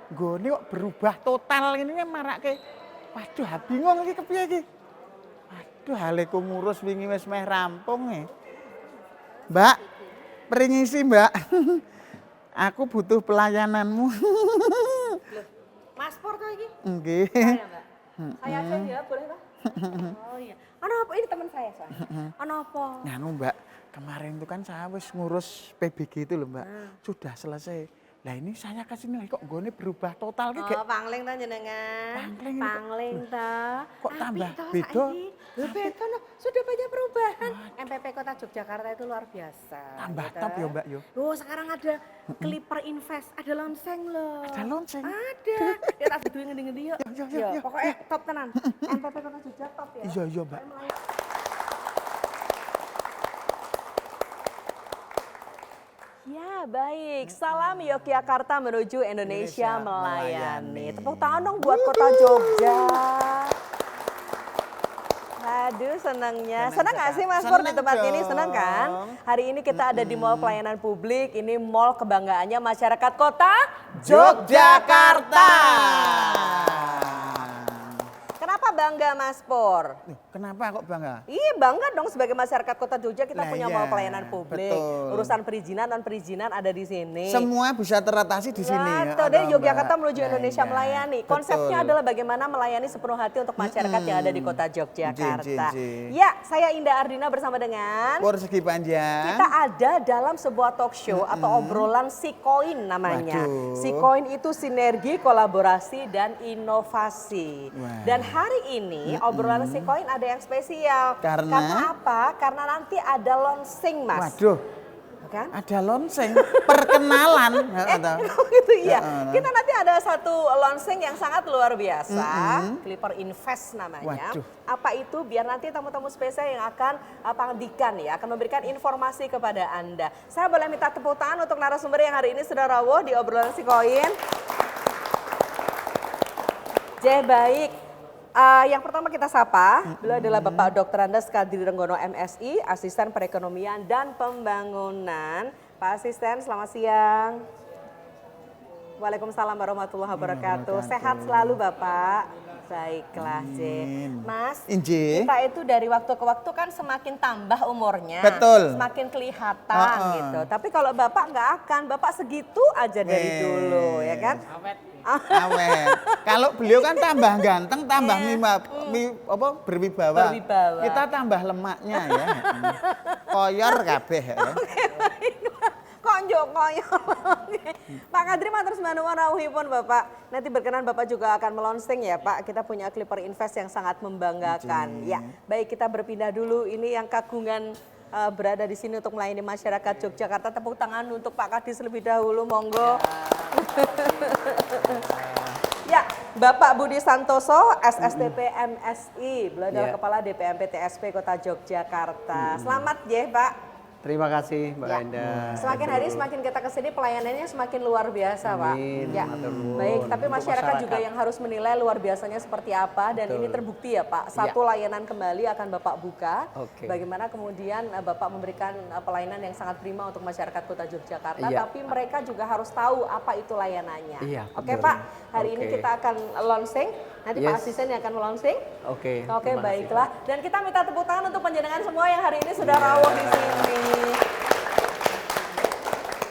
nggone kok berubah total ini marake. Waduh, bingung iki kepiye iki. Waduh, haleku ngurus wingi wis meh rampung e. Mbak, permisi Mbak. Aku butuh pelayananmu. Loh, Mas Pur kok iki? Nggih. Saya, Mbak. Saya aja ya, boleh Pak? Oh iya. Ano apa ini teman saya soalnya? Ano apa? Nganu Mbak, kemarin itu kan saya wis ngurus PBG itu loh Mbak. Sudah selesai. Lah ini saya kasih nilai kok nggone berubah total ki Oh, pangling ta jenengan. Pangling ta. Kok tambah Apik toh beda? saiki. Lho beda no. Sudah banyak perubahan. MPP Kota Yogyakarta itu luar biasa. Tambah gitu. top ya Mbak yo. Oh, sekarang ada Clipper Invest, ada lonceng loh. Ada lonceng? Ada. Ya tak duwe ngendi-ngendi yuk. Yo. Pokoknya top tenan. MPP Kota Jogja top ya. Iya Mbak. Ya baik, salam Yogyakarta menuju Indonesia melayani. Tepuk tangan dong buat Kota Jogja. Aduh senangnya. Senang nggak sih Mas Pur di tempat ini? Senang kan? Hari ini kita ada di Mall Pelayanan Publik. Ini mall kebanggaannya masyarakat Kota Yogyakarta. Kenapa bangga Mas Pur? Kenapa kok bangga? Iya bangga dong sebagai masyarakat Kota Jogja kita Nah, punya iya, mall pelayanan publik. betul. Urusan perizinan dan perizinan ada di sini. Semua bisa teratasi di sini. Betul, dari Yogyakarta menuju Nah, Indonesia iya, melayani. betul. Konsepnya adalah bagaimana melayani sepenuh hati untuk masyarakat yang ada di Kota Yogyakarta. J. Ya, saya Indah Ardina bersama dengan Pur segi panjang. kita ada dalam sebuah talk show atau obrolan Sikoin namanya. Waduh. Sikoin itu sinergi, kolaborasi, dan inovasi. Wah. Dan hari ini obrolan Sikoin ada yang spesial. Karena apa? Karena nanti ada launching Mas. Waduh, Kan? ada lonceng, perkenalan. Gitu iya. Kita nanti ada satu launching yang sangat luar biasa, Clipper Invest namanya. Waduh. Apa itu? Biar nanti tamu-tamu spesial yang akan Pandikan ya, akan memberikan informasi kepada Anda. Saya boleh minta tepuk tangan untuk narasumber yang hari ini sudah rawuh di obrolan Sikoin. Baik. Yang pertama kita sapa, beliau adalah Bapak Dr. Andes Kadri Renggono MSI, Asisten Perekonomian dan Pembangunan. Pak Asisten, selamat siang. Waalaikumsalam warahmatullahi wabarakatuh. Sehat selalu Bapak. Baiklah, J. Mas, Inje. kita itu dari waktu ke waktu kan semakin tambah umurnya. Betul. Semakin kelihatan gitu. Tapi kalau Bapak nggak akan, Bapak segitu aja dari dulu, ya kan? Awet. Kalau beliau kan tambah ganteng, tambah berwibawa. Berwibawa. Kita tambah lemaknya ya. Koyor kabeh ya. Konjok koyor. Pak Kadri matur nuwun rawuhipun Bapak. Nanti berkenan Bapak juga akan melonsing ya Pak. Kita punya Clipper Invest yang sangat membanggakan. Ya, baik kita berpindah dulu. Ini yang kagungan berada di sini untuk melayani masyarakat Yogyakarta. Tepuk tangan untuk Pak Kadis lebih dahulu, monggo. Ya, Bapak Budi Santoso, SSTP MSI, beliau adalah Kepala DPMP TSP Kota Yogyakarta. Selamat ya Pak. Terima kasih Mbak Ya. Indah. Semakin hari semakin kita kesini pelayanannya semakin luar biasa Amin. Pak. Ya. Matur nuwun. Baik, tapi Untuk masyarakat juga yang harus menilai luar biasanya seperti apa dan ini terbukti ya Pak. Satu layanan kembali akan Bapak buka. Oke. Bagaimana kemudian Bapak memberikan pelayanan yang sangat prima untuk masyarakat Kota Yogyakarta, Iya. tapi mereka juga harus tahu apa itu layanannya. Iya, Oke betul. Pak, hari ini Oke. kita akan launching. Nanti Pak Yes. Asisten yang akan launching. Oke. Oke, terima kasih. baiklah. Dan kita minta tepuk tangan untuk panjenengan semua yang hari ini sudah rawuh di sini.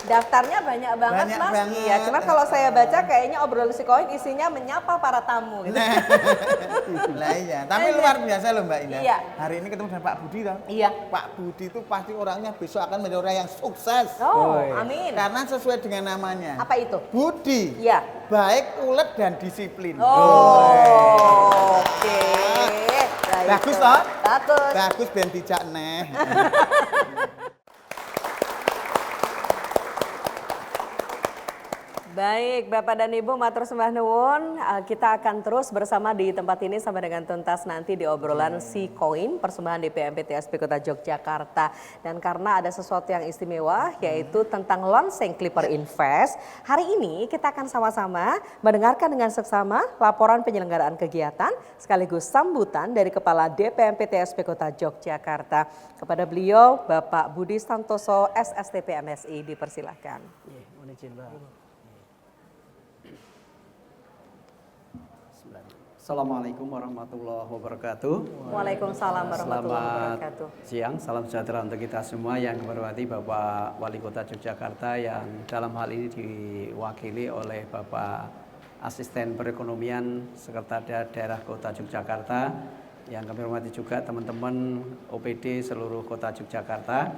Daftarnya banyak banget Banyak Mas. banget. Iya, cuma kalau saya baca kayaknya obrolan Sikoin isinya menyapa para tamu gitu. Lah iya, tapi luar biasa loh Mbak Indah. Iya. Hari ini ketemu dengan Pak Budi toh. Iya. Pak Budi itu pasti orangnya besok akan menjadi orang yang sukses. Oh, Oh, iya. amin. Karena sesuai dengan namanya. Apa itu? Budi. Iya. Baik, ulet dan disiplin. Oh, oke. Baik, Bagus toh? Bagus. Bagus ben dijak neh. Baik, Bapak dan Ibu matur sembah nuwun. Kita akan terus bersama di tempat ini sampai dengan tuntas nanti di obrolan Sikoin persembahan DPMP TSP Kota Yogyakarta. Dan karena ada sesuatu yang istimewa yaitu tentang launching Clipper Invest. Hari ini kita akan sama-sama mendengarkan dengan seksama laporan penyelenggaraan kegiatan sekaligus sambutan dari Kepala DPMP TSP Kota Yogyakarta. Kepada beliau Bapak Budi Santoso SSTP MSI, dipersilahkan. Mohon izin Mbak. Assalamualaikum warahmatullahi wabarakatuh. Waalaikumsalam warahmatullahi Selamat wabarakatuh. siang, salam sejahtera untuk kita semua yang kami hormati Bapak Wali Kota Yogyakarta yang dalam hal ini diwakili oleh Bapak Asisten Perekonomian Sekretariat Daerah Kota Yogyakarta, yang kami hormati juga teman-teman OPD seluruh Kota Yogyakarta.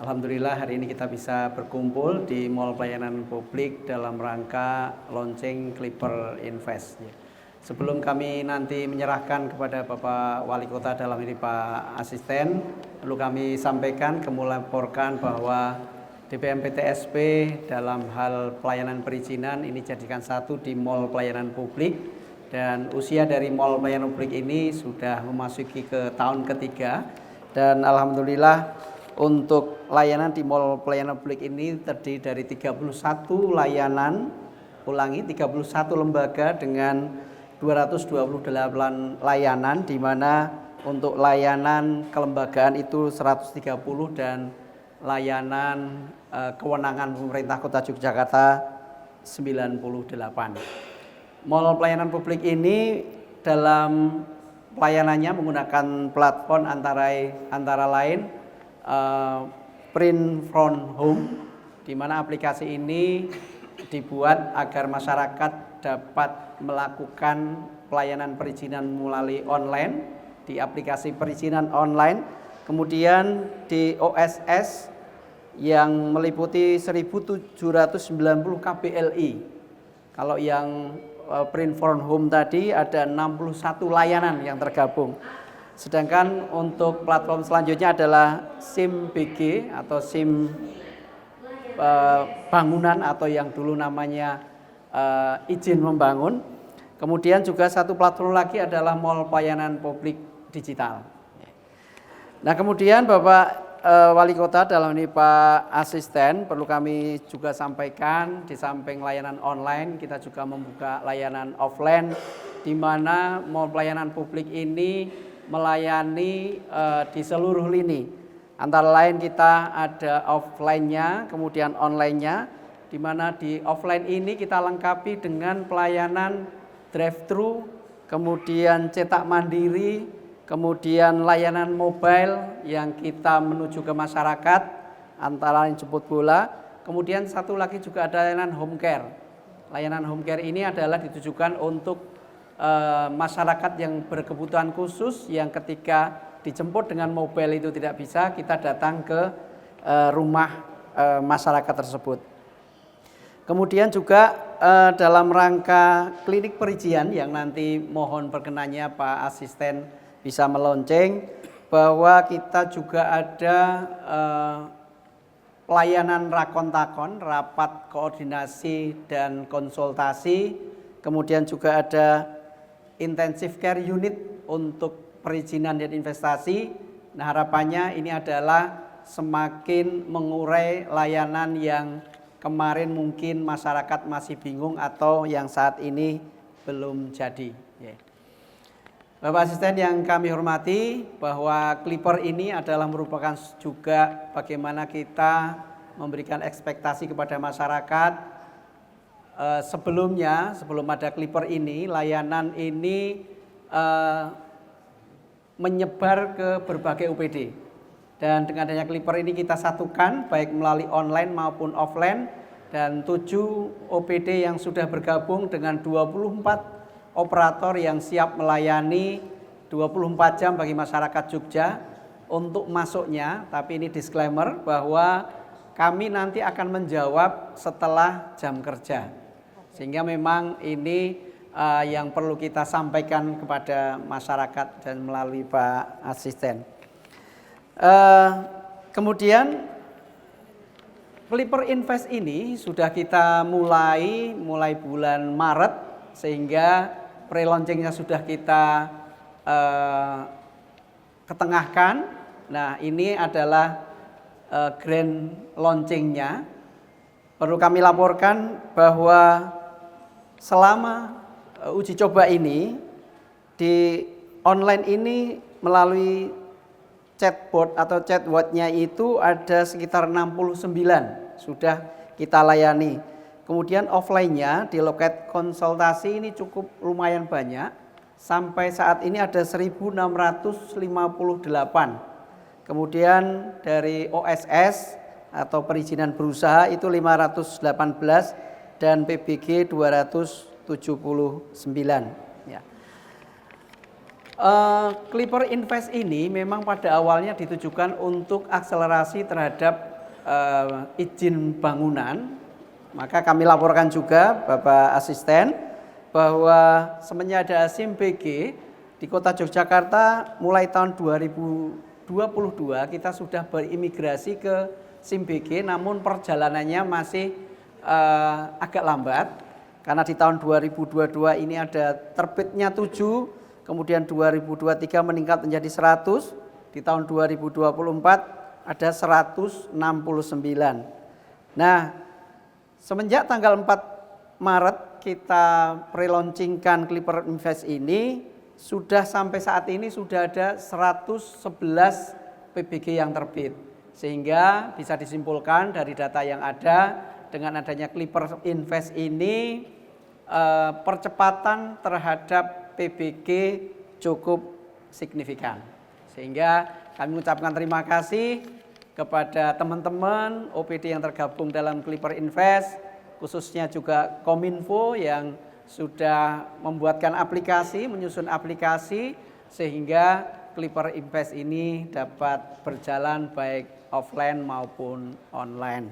Alhamdulillah hari ini kita bisa berkumpul di Mall Pelayanan Publik dalam rangka launching Clipper Invest. Sebelum kami nanti menyerahkan kepada Bapak Wali Kota, dalam ini Pak Asisten, perlu kami sampaikan, melaporkan bahwa DPMPTSP dalam hal pelayanan perizinan ini jadikan satu di Mall Pelayanan Publik, dan usia dari Mall Pelayanan Publik ini sudah memasuki ke tahun ketiga, dan alhamdulillah untuk layanan di Mall Pelayanan Publik ini terdiri dari 31 layanan, 31 lembaga dengan 228 layanan, di mana untuk layanan kelembagaan itu 130 dan layanan kewenangan pemerintah Kota Yogyakarta 98. Mall Pelayanan Publik ini dalam pelayanannya menggunakan platform antara lain Print from Home, di mana aplikasi ini dibuat agar masyarakat dapat melakukan pelayanan perizinan melalui online di aplikasi perizinan online, kemudian di OSS yang meliputi 1790 KPLI. Kalau yang Print from Home tadi ada 61 layanan yang tergabung. Sedangkan untuk platform selanjutnya adalah SIM BG atau SIM bangunan atau yang dulu namanya izin membangun. Kemudian juga satu platform lagi adalah Mall Pelayanan Publik Digital. Nah, kemudian Bapak Wali Kota, dalam ini Pak Asisten, perlu kami juga sampaikan, di samping layanan online kita juga membuka layanan offline, di mana Mall Pelayanan Publik ini melayani di seluruh lini. Antara lain kita ada offline-nya, kemudian online-nya, di mana di offline ini kita lengkapi dengan pelayanan drive-thru, kemudian cetak mandiri, kemudian layanan mobile yang kita menuju ke masyarakat, antara lain jemput bola, kemudian satu lagi juga ada layanan home care. Layanan home care ini adalah ditujukan untuk masyarakat yang berkebutuhan khusus, yang ketika dijemput dengan mobile itu tidak bisa, kita datang ke rumah masyarakat tersebut. Kemudian juga dalam rangka klinik perizinan yang nanti mohon perkenannya Pak Asisten bisa melonceng, bahwa kita juga ada pelayanan rakon-takon, rapat koordinasi dan konsultasi, kemudian juga ada intensive care unit untuk perizinan dan investasi. Nah, harapannya ini adalah semakin mengurai layanan yang kemarin mungkin masyarakat masih bingung atau yang saat ini belum jadi. Bapak Asisten yang kami hormati, bahwa Clipper ini adalah merupakan juga bagaimana kita memberikan ekspektasi kepada masyarakat. Sebelum ada Clipper ini, layanan ini menyebar ke berbagai UPD. Dan dengan adanya Clipper ini kita satukan baik melalui online maupun offline, dan 7 OPD yang sudah bergabung dengan 24 operator yang siap melayani 24 jam bagi masyarakat Jogja untuk masuknya. Tapi ini disclaimer bahwa kami nanti akan menjawab setelah jam kerja. Sehingga memang ini yang perlu kita sampaikan kepada masyarakat dan melalui Pak Asisten. Kemudian Clipper Invest ini sudah kita mulai bulan Maret, sehingga pre-launchingnya sudah kita ketengahkan. Nah, ini adalah grand launchingnya. Perlu kami laporkan bahwa selama uji coba ini di online ini melalui chatbot atau chatbotnya itu ada sekitar 69 sudah kita layani. Kemudian offline-nya di loket konsultasi ini cukup lumayan banyak. Sampai saat ini ada 1.658. Kemudian dari OSS atau perizinan berusaha itu 518 dan PBG 279. Ya. Clipper Invest ini memang pada awalnya ditujukan untuk akselerasi terhadap izin bangunan. Maka kami laporkan juga Bapak Asisten bahwa semenjak ada SIM BG di Kota Yogyakarta mulai tahun 2022 kita sudah berimigrasi ke SIM BG, namun perjalanannya masih agak lambat karena di tahun 2022 ini ada terbitnya 7, kemudian 2023 meningkat menjadi 100, di tahun 2024 ada 169. Nah, semenjak tanggal 4 Maret kita pre-launchingkan Clipper Invest ini, sudah sampai saat ini sudah ada 111 PBG yang terbit. Sehingga bisa disimpulkan dari data yang ada, dengan adanya Clipper Invest ini percepatan terhadap PBG cukup signifikan. Sehingga kami mengucapkan terima kasih kepada teman-teman OPD yang tergabung dalam Clipper Invest, khususnya juga Kominfo yang sudah membuatkan aplikasi, menyusun aplikasi sehingga Clipper Invest ini dapat berjalan baik offline maupun online.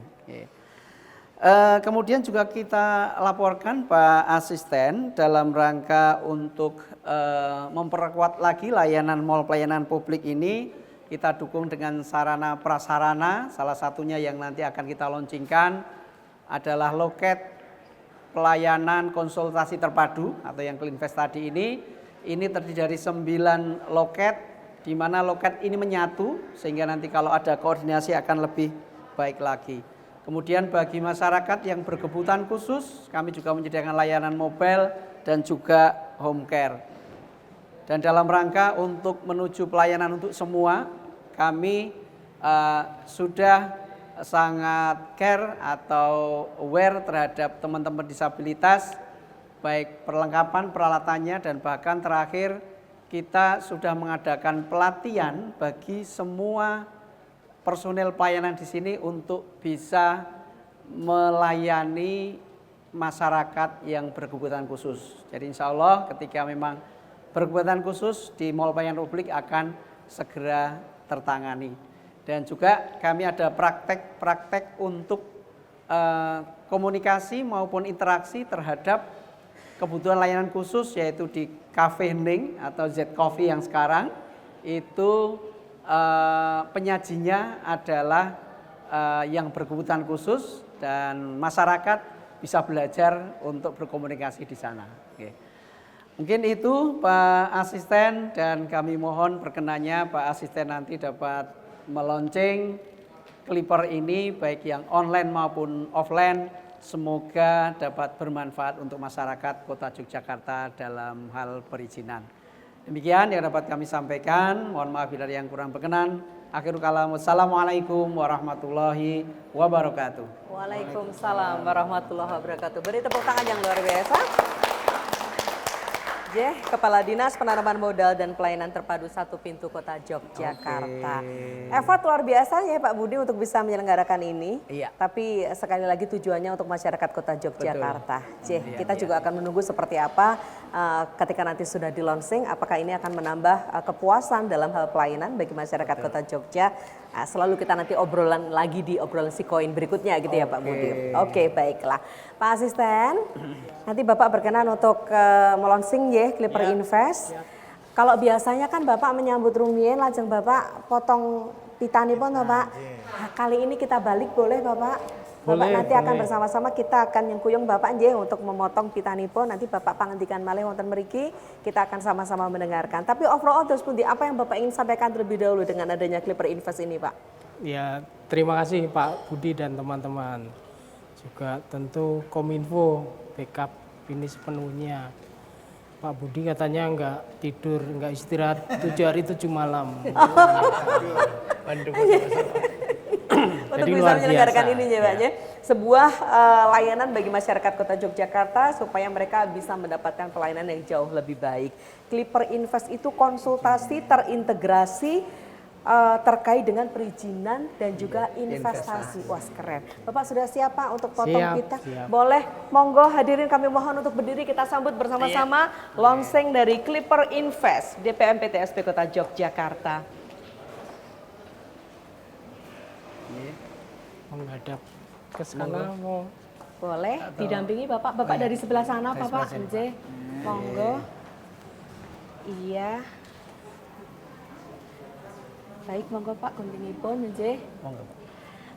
Kemudian juga kita laporkan Pak Asisten dalam rangka untuk memperkuat lagi layanan mall pelayanan publik ini, kita dukung dengan sarana prasarana. Salah satunya yang nanti akan kita launchingkan adalah loket pelayanan konsultasi terpadu atau yang Clinvest tadi ini. Ini terdiri dari 9 loket, di mana loket ini menyatu sehingga nanti kalau ada koordinasi akan lebih baik lagi. Kemudian bagi masyarakat yang berkebutuhan khusus, kami juga menyediakan layanan mobile dan juga home care. Dan dalam rangka untuk menuju pelayanan untuk semua, kami sudah sangat care atau aware terhadap teman-teman disabilitas, baik perlengkapan peralatannya dan bahkan terakhir kita sudah mengadakan pelatihan bagi semua personel pelayanan di sini untuk bisa melayani masyarakat yang berkebutuhan khusus. Jadi insya Allah ketika memang berkebutuhan khusus di mall pelayanan publik akan segera tertangani. Dan juga kami ada praktek-praktek untuk komunikasi maupun interaksi terhadap kebutuhan layanan khusus, yaitu di Cafe Hening atau Z Coffee yang sekarang itu penyajinya adalah yang berkebutuhan khusus dan masyarakat bisa belajar untuk berkomunikasi di sana. Oke. Mungkin itu Pak Asisten, dan kami mohon perkenannya Pak Asisten nanti dapat meluncing Clipper ini baik yang online maupun offline. Semoga dapat bermanfaat untuk masyarakat Kota Yogyakarta dalam hal perizinan. Demikian yang dapat kami sampaikan. Mohon maaf bila ada yang kurang berkenan. Akhirul kalam. Wassalamualaikum warahmatullahi wabarakatuh. Waalaikumsalam warahmatullahi wabarakatuh. Beri tepuk tangan yang luar biasa. Kepala Dinas Penanaman Modal dan Pelayanan Terpadu Satu Pintu Kota Yogyakarta. Effort luar biasa ya Pak Budi untuk bisa menyelenggarakan ini. Iya. Tapi sekali lagi tujuannya untuk masyarakat Kota Yogyakarta. Kita juga akan menunggu seperti apa ketika nanti sudah di launching. Apakah ini akan menambah kepuasan dalam hal pelayanan bagi masyarakat Kota Jogja. Selalu kita nanti obrolan lagi di obrolan si koin berikutnya gitu ya Pak Budi. Oke, baiklah. Pak Asisten, nanti Bapak berkenan untuk melonsing ya Clipper Invest. Kalau biasanya kan Bapak menyambut rumiyin lajeng Bapak potong pitanipun toh Pak. Kali ini kita balik boleh Bapak? Bapak nanti akan bersama-sama kita akan nyengkuyung Bapak nggih untuk memotong pitanipun. Nanti Bapak pangandikan malih wonten mriki, kita akan sama-sama mendengarkan. Tapi overall terus pundi apa yang Bapak ingin sampaikan terlebih dahulu dengan adanya Clipper Invest ini, Pak? Ya, terima kasih Pak Budi dan teman-teman. Juga tentu Kominfo backup ini sepenuhnya. Pak Budi katanya enggak tidur, enggak istirahat 7 hari 7 malam. untuk Jadi bisa luar menyelenggarakan biasa, ini ya Pak ya. Sebuah layanan bagi masyarakat Kota Yogyakarta supaya mereka bisa mendapatkan pelayanan yang jauh lebih baik. Clipper Invest itu konsultasi terintegrasi terkait dengan perizinan dan juga investasi. Wah keren. Bapak sudah siap Pak untuk potong Siap, kita? siap. Boleh, monggo hadirin kami mohon untuk berdiri kita sambut bersama-sama launching dari Clipper Invest DPM PTSP Kota Yogyakarta. Menghadap ke sana mau. Boleh didampingi Bapak. Bapak dari sebelah sana Bapak. Nje. Monggo. Iya. Baik, monggo Pak, kunjungipun nje. Monggo.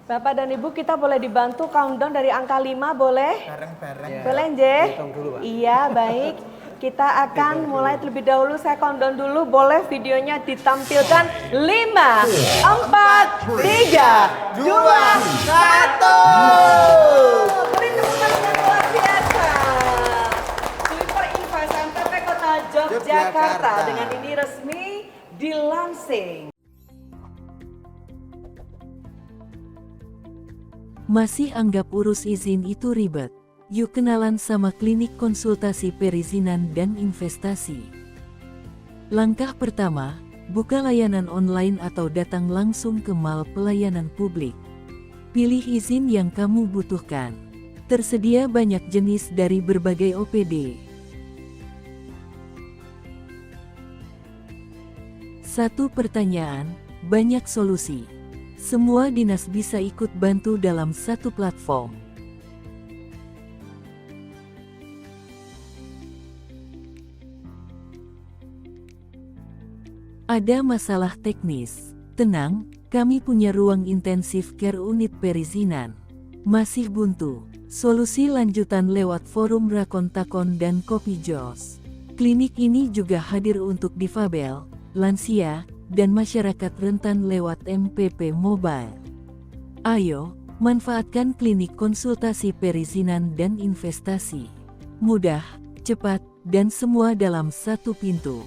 Bapak dan Ibu kita boleh dibantu countdown dari angka 5 boleh? Bareng-bareng. Boleh nje? Hitung dulu, Pak. Iya, baik. Kita akan mulai terlebih dahulu, saya countdown dulu, boleh videonya ditampilkan 5, 4, 3, 2, 1. Beri tepuk tangan yang luar biasa. Clipper Invest MPP Kota Yogyakarta dengan ini resmi dilansing. Masih anggap urus izin itu ribet? Yuk kenalan sama klinik konsultasi perizinan dan investasi. Langkah pertama, buka layanan online atau datang langsung ke mal pelayanan publik. Pilih izin yang kamu butuhkan. Tersedia banyak jenis dari berbagai OPD. Satu pertanyaan, banyak solusi. Semua dinas bisa ikut bantu dalam satu platform. Ada masalah teknis? Tenang, kami punya ruang intensif care unit perizinan. Masih buntu? Solusi lanjutan lewat forum Rakontakon dan Kopi Jos. Klinik ini juga hadir untuk difabel, lansia, dan masyarakat rentan lewat MPP Mobile. Ayo, manfaatkan klinik konsultasi perizinan dan investasi. Mudah, cepat, dan semua dalam satu pintu.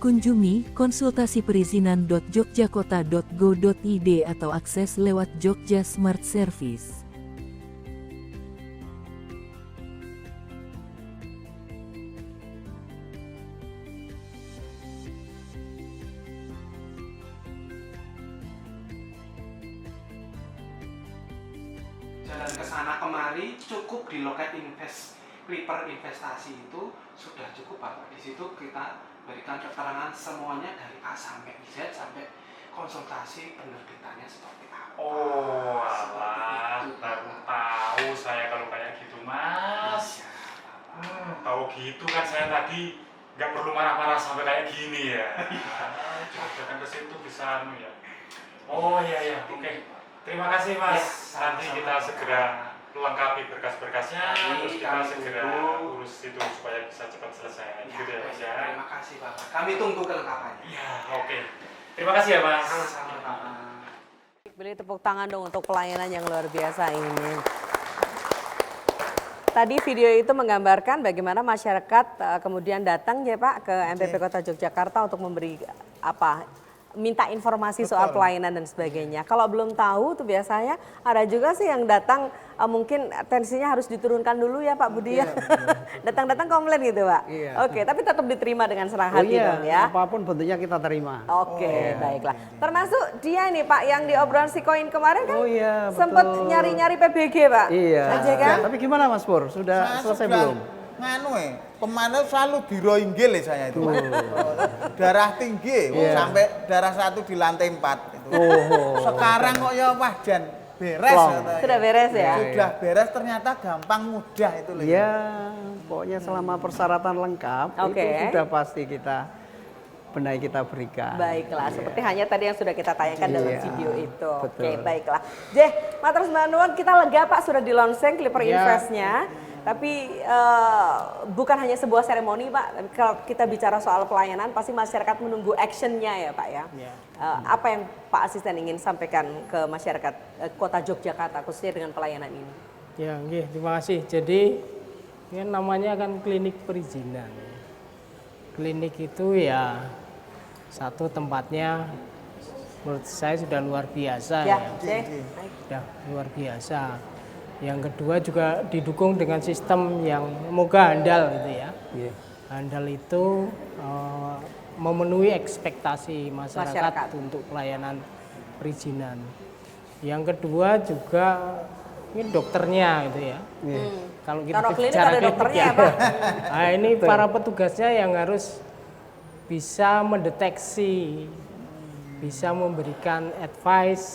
Kunjungi konsultasiperizinan.jogjakota.go.id atau akses lewat Jogja Smart Service. Jalan ke sana kemari cukup di loket Clipper investasi itu sudah cukup Bapak. Di situ kita berikan keterangan semuanya dari A sampai Z sampai konsultasi penerbitannya seperti apa. Oh, alah, baru tahu saya kalau kayak gitu, Mas. Tahu gitu kan saya tadi nggak perlu marah-marah sampai kayak gini ya. Coba kan ke situ bisa ya. Oh iya, oke. Terima kasih Mas. Ya, Nanti kita segera lengkapi berkas-berkasnya, terus kita segera urus itu supaya bisa cepat selesai. Gitu ya Mas ya. Terima kasih Bapak. Kami tunggu kelengkapannya. Ya, oke. Terima kasih ya Mas. Sama-sama Bapak. Beri tepuk tangan dong untuk pelayanan yang luar biasa ini. Tadi video itu menggambarkan bagaimana masyarakat kemudian datang ya Pak ke MPP Kota Yogyakarta untuk memberi minta informasi soal pelayanan dan sebagainya. Kalau belum tahu tuh biasanya ada juga sih yang datang mungkin tensinya harus diturunkan dulu ya Pak Budi ya. Datang-datang komplain gitu Pak. Iya. Oke, tapi tetap diterima dengan senang hati dong ya. Apapun bentuknya kita terima. Oke, baiklah. Termasuk dia nih Pak yang di obrolan si koin kemarin kan sempat betul. nyari-nyari PBG Pak. Iya. Aja kan? Tapi gimana Mas Pur? Sudah selesai belum? Nganu kemana selalu diroinggil saya itu. Darah tinggi sampai darah 1 di lantai 4 itu. Sekarang kok ya wah Jan beres katanya. Sudah beres ya? Sudah beres ternyata gampang mudah itu loh. Iya, pokoknya selama persyaratan lengkap Oke. itu sudah pasti kita benahi kita berikan. Baiklah, seperti hanya tadi yang sudah kita tayangkan dalam Iya, video itu. betul. Oke, baiklah. Matur nuwun, kita lega Pak sudah di launching Clipper Invest-nya. Tapi bukan hanya sebuah seremoni Pak, tapi kalau kita bicara soal pelayanan pasti masyarakat menunggu action-nya ya Pak ya. Apa yang Pak Asisten ingin sampaikan ke masyarakat Kota Yogyakarta khususnya dengan pelayanan ini? Ya, nggih, terima kasih. Jadi ini namanya kan klinik perizinan. Klinik itu ya satu tempatnya menurut saya sudah luar biasa Ya, ya. oke. Baik. Sudah luar biasa. Yang kedua juga didukung dengan sistem yang moga handal gitu ya. Iya. Handal itu memenuhi ekspektasi masyarakat Masyarakat. untuk pelayanan perizinan. Yang kedua juga ini dokternya gitu ya. Kalau kita Kalau klinik bicara ada klinik dokternya ya. ya, Pak? Nah, ini para petugasnya yang harus bisa mendeteksi, bisa memberikan advice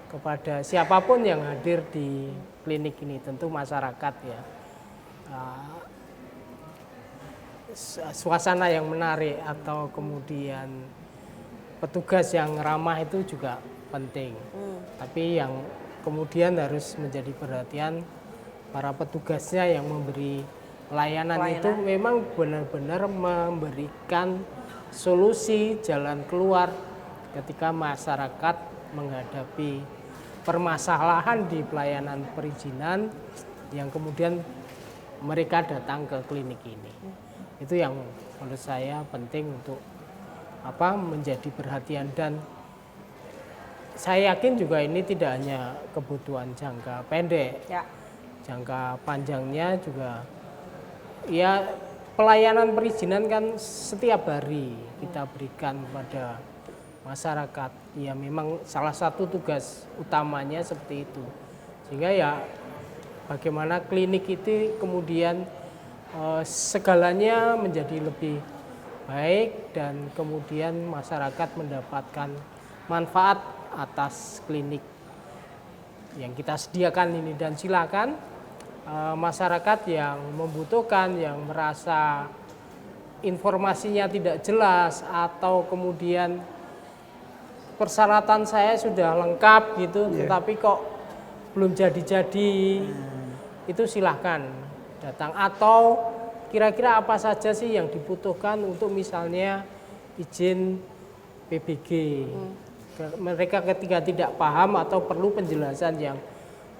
kepada siapapun yang hadir di klinik ini, tentu masyarakat ya. Suasana yang menarik atau kemudian petugas yang ramah itu juga penting. Tapi yang kemudian harus menjadi perhatian para petugasnya yang memberi layanan itu memang benar-benar memberikan solusi jalan keluar ketika masyarakat menghadapi permasalahan di pelayanan perizinan yang kemudian mereka datang ke klinik ini. Itu yang menurut saya penting untuk menjadi perhatian, dan saya yakin juga ini tidak hanya kebutuhan jangka pendek, Ya. jangka panjangnya juga ya pelayanan perizinan kan setiap hari kita berikan kepada masyarakat. Ya memang salah satu tugas utamanya seperti itu. Sehingga ya bagaimana klinik itu kemudian segalanya menjadi lebih baik dan kemudian masyarakat mendapatkan manfaat atas klinik yang kita sediakan ini, dan silakan masyarakat yang membutuhkan, yang merasa informasinya tidak jelas atau kemudian persyaratan saya sudah lengkap gitu, tetapi kok belum jadi-jadi, itu silahkan datang. Atau kira-kira apa saja sih yang dibutuhkan untuk misalnya izin PBG. Mereka ketika tidak paham atau perlu penjelasan yang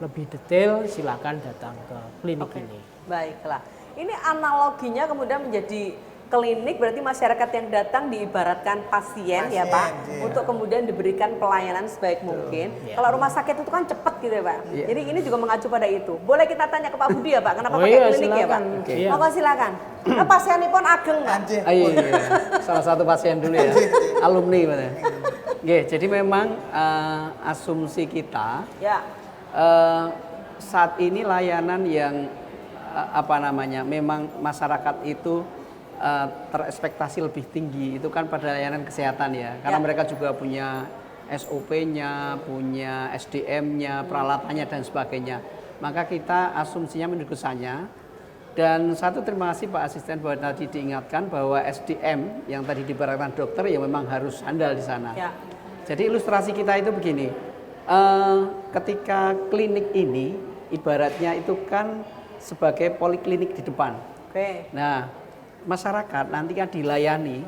lebih detail, silakan datang ke klinik ini. Baiklah. Ini analoginya kemudian menjadi klinik, berarti masyarakat yang datang diibaratkan pasien ya Pak, iya. untuk kemudian diberikan pelayanan sebaik mungkin. Iya. Kalau rumah sakit itu kan cepat gitu ya Pak. Iya. Jadi ini juga mengacu pada itu. Boleh kita tanya ke Pak Budi ya Pak, kenapa Oh pakai iya, klinik ya Pak? silakan. Oke. Iya. Monggo silakan. Nah, pasienipun ageng Pak. Anjir. Iya, salah satu pasien dulu ya, alumni Pak. Oke, jadi memang asumsi kita Ya. saat ini layanan yang memang masyarakat itu terekspektasi lebih tinggi itu kan pada layanan kesehatan ya, karena mereka juga punya SOP-nya, punya SDM-nya, peralatannya dan sebagainya. Maka kita asumsinya menurut saya. Dan satu, terima kasih Pak Asisten bahwa tadi diingatkan bahwa SDM yang tadi diibaratkan dokter ya memang harus handal di sana. Ya. Jadi ilustrasi kita itu begini, ketika klinik ini ibaratnya itu kan sebagai poliklinik di depan. Oke. Nah, masyarakat nanti kan dilayani,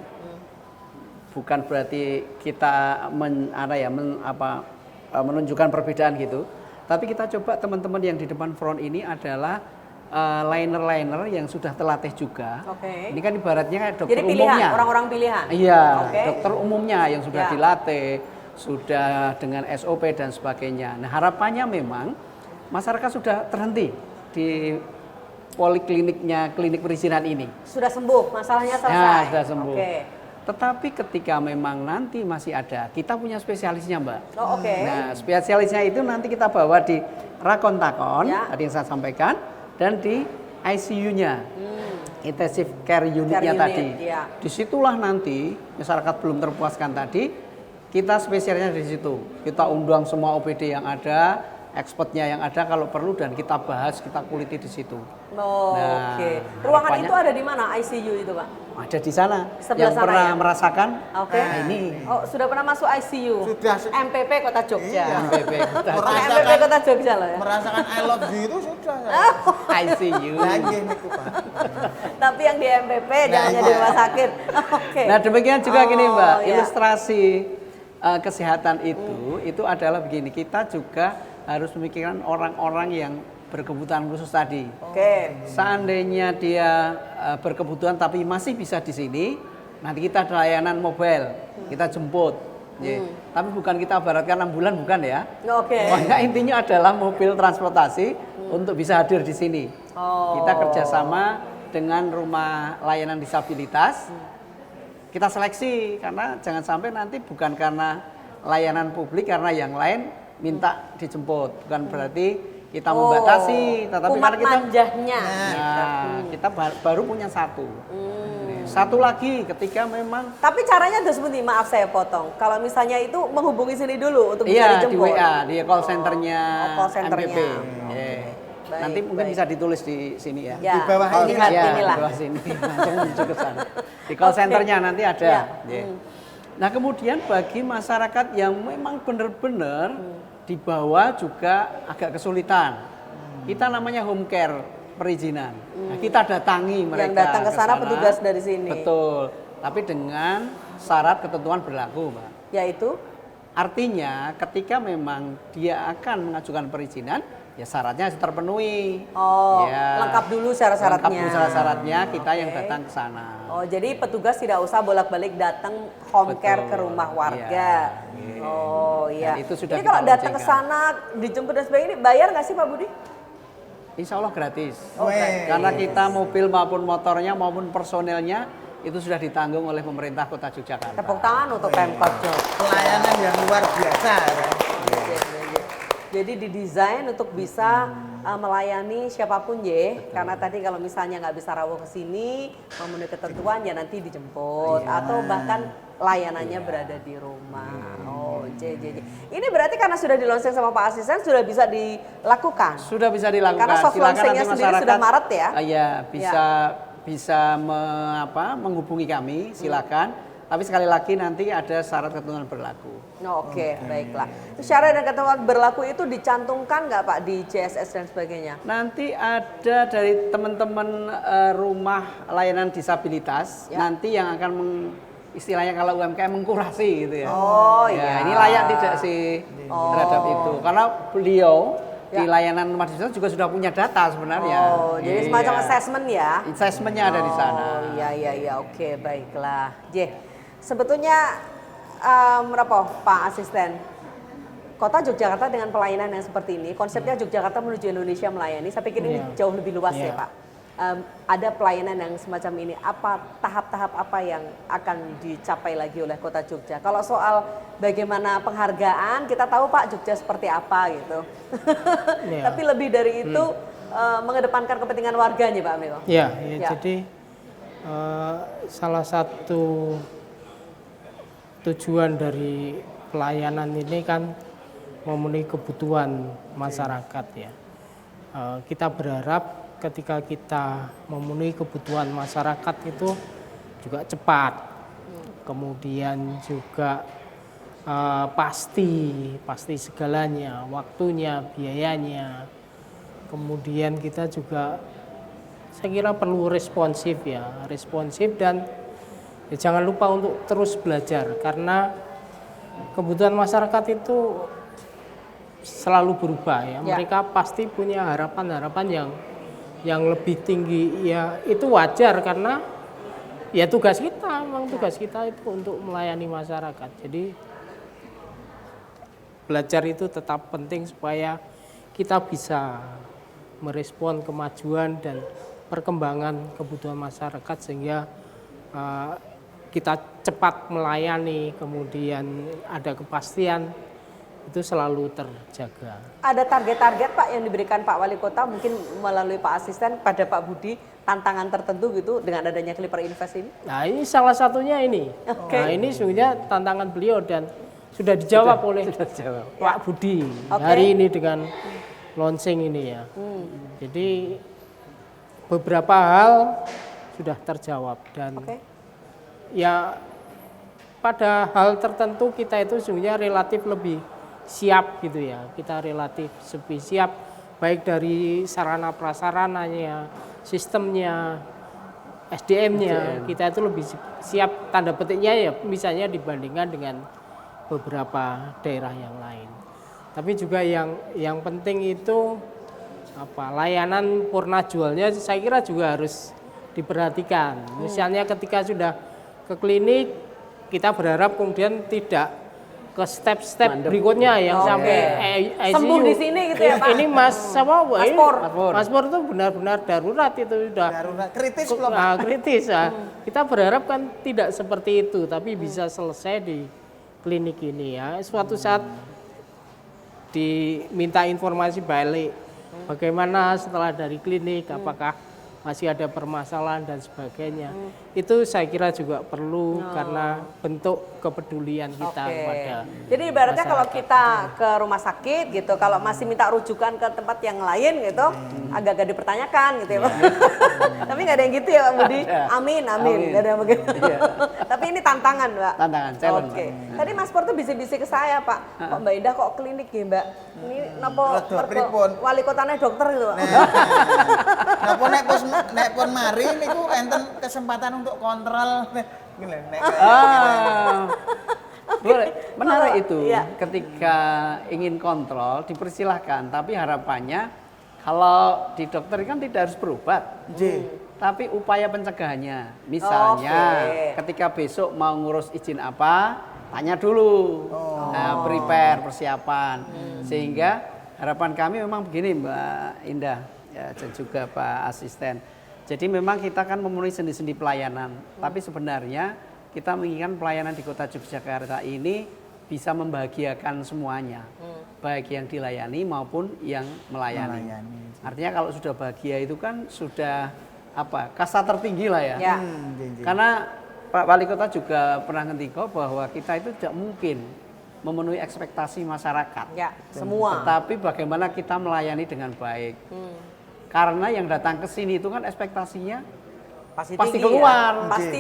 bukan berarti kita menunjukkan perbedaan gitu, tapi kita coba teman-teman yang di depan front ini adalah liner-liner yang sudah terlatih juga. Oke. Ini kan ibaratnya kayak dokter Jadi pilihan, umumnya. orang-orang pilihan. Iya, Oke. dokter umumnya yang sudah Ya. dilatih, sudah dengan SOP dan sebagainya. Nah, harapannya memang masyarakat sudah terhenti di polikliniknya, klinik perizinan ini. Sudah sembuh, masalahnya selesai. Ya, sudah sembuh. Oke. Tetapi ketika memang nanti masih ada, kita punya spesialisnya Mbak. Oh, oke. Nah, spesialisnya itu nanti kita bawa di Rakon Takon, Ya. tadi yang saya sampaikan, dan di ICU-nya, Intensive Care Unit-nya Care tadi. unit, ya. Disitulah nanti masyarakat belum terpuaskan tadi, kita spesialnya di situ. Kita undang semua OPD yang ada, expertnya yang ada kalau perlu, dan kita bahas, kita kuliti di situ. Oh, Nah, oke. Ruangan harapannya- itu ada di mana ICU itu Pak? Ada di sana. Sebelah yang sana pernah ya? merasakan, Oke. nah ini Oh, sudah pernah masuk ICU? Sudah. MPP Kota Jogja. Iya. MPP kita MPP Kota Jogja loh ya. Merasakan I love you itu sudah. ICU. Lagi niku Pak. Tapi yang di MPP jangan iya. di rumah sakit. Oke. Nah, demikian juga gini Oh, Mbak, ya. ilustrasi kesehatan itu adalah begini, kita juga harus memikirkan orang-orang yang berkebutuhan khusus tadi. Oke. Seandainya dia berkebutuhan tapi masih bisa di sini, nanti kita ada layanan mobile, kita jemput. Tapi bukan kita baratkan ambulan, bukan ya. Oke. Pokoknya intinya adalah mobil transportasi untuk bisa hadir di sini. Kita kerjasama dengan rumah layanan disabilitas. Kita seleksi karena jangan sampai nanti bukan karena layanan publik, karena yang lain minta dijemput. Bukan berarti kita membatasi, tetapi kumat karena kita manjahnya. kita baru punya satu. Satu lagi ketika memang Tapi caranya udah seperti, maaf saya potong. Kalau misalnya itu menghubungi sini dulu untuk bisa iya di dijemput. WA, di call centernya call centernya. MPP. Baik, Nanti mungkin baik. bisa ditulis di sini ya. Ya, Di bawah ini lihat Ya, inilah. di bawah sini. Langsung menuju ke sana. Di call centernya nanti ada. Ya. Ya. Nah kemudian bagi masyarakat yang memang benar-benar di bawah juga agak kesulitan. Kita namanya home care perizinan. Nah, kita datangi mereka. Yang datang ke sana petugas dari sini. Betul. Tapi dengan syarat ketentuan berlaku, Mbak. Yaitu Artinya ketika memang dia akan mengajukan perizinan, ya syaratnya harus terpenuhi. Ya, lengkap dulu syarat-syaratnya. Lengkap dulu syarat-syaratnya, kita yang datang ke sana. Oh, jadi petugas tidak usah bolak-balik datang home care ke rumah warga. Iya. Oh iya. Dan itu sudah Ini kalau kita datang ke loncengkan. sana dijemput dan sebagainya, ini bayar nggak sih Pak Budi? Insya Allah gratis. Weh. Karena kita mobil maupun motornya maupun personelnya itu sudah ditanggung oleh pemerintah Kota Yogyakarta. Tepuk tangan untuk Pemkot Jogja. Pelayanan yang luar biasa ya. Jadi didesain untuk bisa melayani siapapun ya. Karena tadi kalau misalnya nggak bisa rawuh ke sini, memenuhi ketentuan ya nanti dijemput atau bahkan layanannya berada di rumah. Oh, ini berarti karena sudah dilaunching sama Pak Asisten sudah bisa dilakukan. Sudah bisa dilakukan. Karena soft Silakan launchingnya nanti sendiri sudah Maret ya. Iya, bisa menghubungi kami, silakan. Tapi sekali lagi nanti ada syarat ketentuan berlaku. Oke, baiklah. Itu syarat dan ketentuan berlaku itu dicantumkan nggak Pak di CSS dan sebagainya? Nanti ada dari teman-teman rumah layanan disabilitas, nanti yang akan istilahnya kalau UMKM mengkurasi gitu ya. Oh Ya, iya. ini layak tidak sih terhadap itu? Karena beliau di layanan rumah disabilitas juga sudah punya data sebenarnya. Oh, jadi semacam Iya. assessment ya? Assessmentnya ada di sana. Oh iya, oke baiklah. Sebetulnya berapa Pak Asisten? Kota Yogyakarta dengan pelayanan yang seperti ini, konsepnya Yogyakarta menuju Indonesia melayani, saya pikir ini jauh lebih luas ya Pak. Ada pelayanan yang semacam ini, apa tahap-tahap apa yang akan dicapai lagi oleh Kota Jogja? Kalau soal bagaimana penghargaan, kita tahu Pak Jogja seperti apa gitu. Tapi lebih dari itu mengedepankan kepentingan warganya Pak Amil. Ya. Ya. Jadi salah satu tujuan dari pelayanan ini kan memenuhi kebutuhan masyarakat ya. Kita berharap ketika kita memenuhi kebutuhan masyarakat itu juga cepat, kemudian juga pasti segalanya, waktunya, biayanya. Kemudian kita juga saya kira perlu responsif dan ya jangan lupa untuk terus belajar karena kebutuhan masyarakat itu selalu berubah ya. Mereka pasti punya harapan-harapan yang lebih tinggi ya, itu wajar karena ya tugas kita, memang tugas kita itu untuk melayani masyarakat. Jadi belajar itu tetap penting supaya kita bisa merespon kemajuan dan perkembangan kebutuhan masyarakat sehingga kita cepat melayani, kemudian ada kepastian, itu selalu terjaga. Ada target-target Pak yang diberikan Pak Wali Kota mungkin melalui Pak Asisten pada Pak Budi, tantangan tertentu gitu dengan adanya Clipper Invest ini? Nah ini salah satunya ini. Nah ini sebenarnya tantangan beliau dan sudah dijawab oleh Pak Budi hari ini dengan launching ini ya. Jadi beberapa hal sudah terjawab dan ya pada hal tertentu kita itu sebenarnya relatif lebih siap gitu ya. Kita relatif lebih siap baik dari sarana prasarananya, sistemnya, SDM-nya. Kita itu lebih siap tanda petiknya ya misalnya dibandingkan dengan beberapa daerah yang lain. Tapi juga yang penting itu layanan purna jualnya saya kira juga harus diperhatikan. Misalnya ketika sudah ke klinik kita berharap kemudian tidak ke step-step berikutnya yang sampai ICU. Sembuh di sini gitu ya, Pak? Ini Mas apa? Mas Pur. Mas Pur itu benar-benar darurat itu sudah. Darurat kritis belum, Pak? Kritis ya. Kita berharap kan tidak seperti itu, tapi bisa selesai di klinik ini ya. Suatu saat diminta informasi balik bagaimana setelah dari klinik, apakah masih ada permasalahan dan sebagainya. Itu saya kira juga perlu karena bentuk kepedulian kita kepada Jadi ibaratnya kalau masyarakat. kita ke rumah sakit gitu, kalau masih minta rujukan ke tempat yang lain gitu, agak-agak dipertanyakan gitu ya Pak. Tapi nggak ada yang gitu ya Pak Budi. Amin, amin. Nggak ada yang begitu. Tapi ini tantangan Pak. Tantangan, challenge. Oke. Tadi Mas Pur tuh bisik-bisik ke saya Pak. Kok Mbak Indah kok klinik ya Mbak? Ini napa Rada pripun? wali kotanya dokter gitu Pak. Napa nek pun mari niku enten kesempatan untuk kontrol ngene nek Boleh, menarik Kalau- itu. iya. Ketika ingin kontrol dipersilahkan, tapi harapannya kalau di dokter kan tidak harus berobat. Tapi upaya pencegahannya, misalnya ketika besok mau ngurus izin apa, tanya dulu, prepare persiapan, sehingga harapan kami memang begini Mbak Indah ya, dan juga Pak Asisten. Jadi memang kita kan memenuhi sendi-sendi pelayanan, tapi sebenarnya kita menginginkan pelayanan di Kota Yogyakarta ini bisa membahagiakan semuanya, baik yang dilayani maupun yang melayani. Artinya kalau sudah bahagia itu kan sudah apa kasta tertinggi lah ya. Ya. Karena Pak Wali Kota juga pernah ngendiko bahwa kita itu tidak mungkin memenuhi ekspektasi masyarakat. Ya, semua. Tetapi bagaimana kita melayani dengan baik. Karena yang datang ke sini itu kan ekspektasinya pasti tinggi keluar. ya. Pasti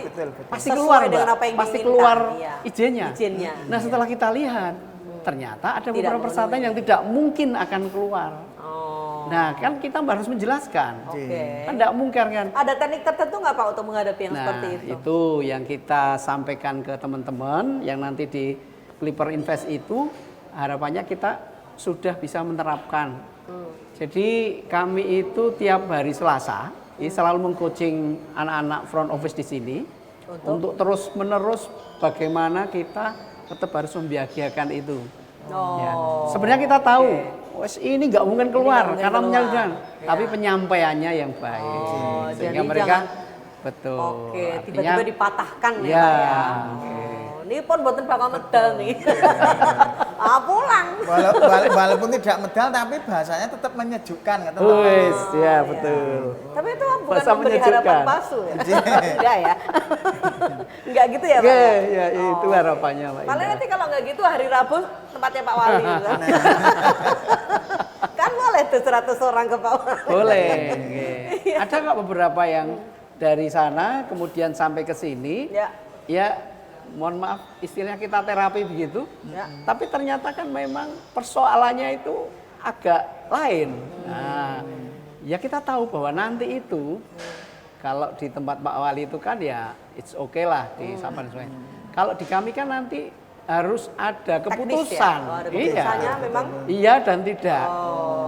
pasti sesuai keluar, dengan Mbak. apa yang Pasti diinginkan. keluar Iya. izinnya. Izinnya. Nah, setelah kita lihat ternyata ada Tidak beberapa memenuhi. persyaratan yang tidak mungkin akan keluar. Oh. Nah, kan kita harus menjelaskan. Oke. Kan tidak mungkin kan. Ada teknik tertentu nggak Pak untuk menghadapi yang Nah, seperti itu? itu yang kita sampaikan ke teman-teman yang nanti di Clipper Invest itu harapannya kita sudah bisa menerapkan. Jadi kami itu tiap hari Selasa ini selalu mengcoaching anak-anak front office di sini untuk terus menerus bagaimana kita tetap harus membahagiakan itu. Ya. Sebenarnya kita tahu, wes ini nggak mungkin keluar mungkin karena keluar. menyalahkan, Ya. tapi penyampaiannya yang baik, sehingga jadi mereka jangan- betul. Oke, Artinya- tiba-tiba dipatahkan ya, Ya, Pak ya. oke. Oh, ini pun boten bakal medal nih. Pulang. Walaupun tidak medal tapi bahasanya tetap menyejukkan kata Pak. Wes, ya betul. Tapi itu bukan Bahasa memberi harapan menyejukkan. palsu ya? Enggak ya? Enggak gitu ya Pak? Ya, ya? ya, itu harapannya Pak Paling Indra. nanti kalau nggak gitu hari Rabu tempatnya Pak Wali gitu kan. Kan boleh tuh 100 orang ke Pak Wali. Boleh. Oke. Ada nggak beberapa yang dari sana kemudian sampai ke sini? Ya. Ya, mohon maaf istilahnya kita terapi begitu. Ya. Tapi ternyata kan memang persoalannya itu agak lain. Nah, ya kita tahu bahwa nanti itu kalau di tempat Pak Wali itu kan ya it's okay lah di Sapan Sungai. Kalau di kami kan nanti harus ada Teknis keputusan. ya? Oh, ada keputusannya memang? Iya dan tidak.